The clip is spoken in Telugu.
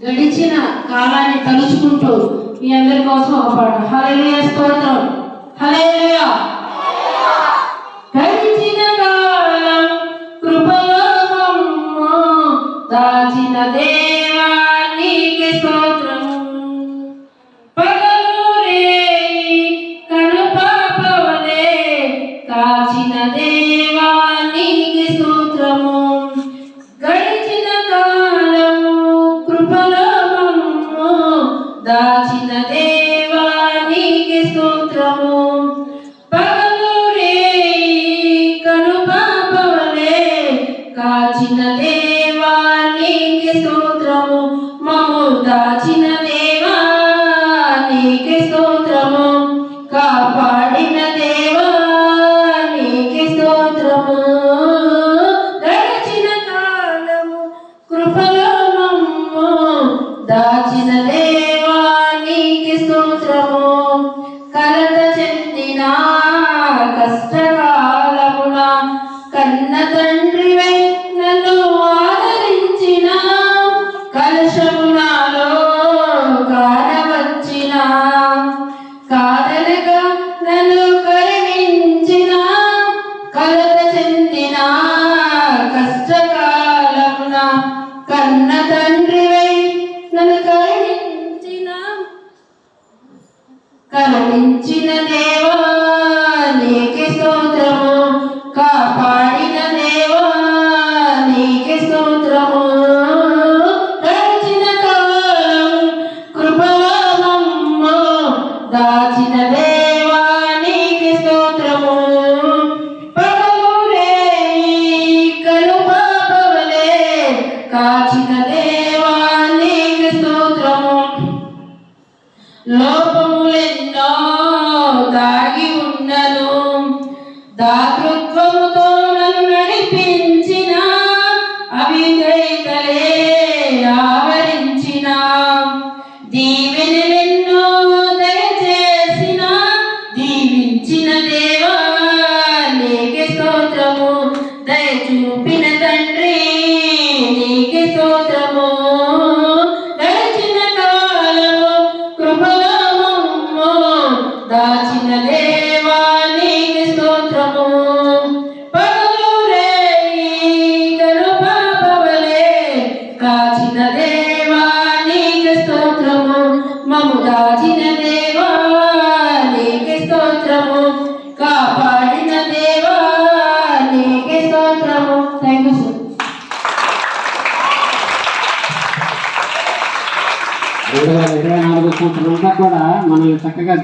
గడిచిన కాలాన్ని తలుచుకుంటూ మీ అందరి కోసం ఒక పాట. హల్లెలూయా, స్తోత్రం, హల్లెలూయా. గడిచిన కాలం కృపలో మమ్ము దాచిన దేవా నీకే స్తోత్రము. పగలు రేయి కనుపాపవలే కాచిన దేవా నీకే స్తోత్రము. గడిచిన కాలము కృపలో మమ్ము దాచిన దేవా నీకే స్తోత్రము. పగలు రేయి కనుపాపవలే కాచిన దేవా నీకే స్తోత్రము. మమ్ము దాచిన దేవా నీకే స్తోత్రము. కాపాడిన దేవా నీకే స్తోత్రము. గడిచిన కాలము కృపలో మమ్ము దాచిన దేవా నీకే స్తోత్రము. కలత చెందిన కష్టకాలమున కన్న తండ్రివై నన్ను ఆదరించిన, కలశము నాలో కానవచ్చిన, కాదనక నన్ను కరుణించిన, కలత చెందిన కష్టకాలమున కన్న తండ్రివై నన్ను కరుణించిన దేవా నీకే స్తోత్రము. కాపాడిన దేవా నీకే స్తోత్రము. గడిచిన కాలం కృపలో మమ్ము దాచిన దేవా నీకే స్తోత్రము. పగలు రేయి కనుపాపవలే కాచిన దేవా నీకే స్తోత్రము. లోపములెన్నో దాగి ఉన్నను, దాతృత్వముతో నన్ను నడిపించిన, అవిధేయతలే ఆవరించిన, దీవెనలెన్నో దయచేసిన, దీవించిన దేవా నీకే స్తోత్రము. దయ చూపిన తండ్రి నీకే స్తోత్రము. గడిచిన కాలము కృపలో మమ్ము దాచిన దేవా నీకే స్తోత్రము. పగలు రేయి కనుపాపవలే కాచిన దేవా నీకే స్తోత్రము. మమ్ము దాచిన దేవా నీకే స్తోత్రము. కాపాడిన దేవా నీకే స్తోత్రము. Thank you sir. 2024 సంవత్సరంతా కూడా మనం చక్కగా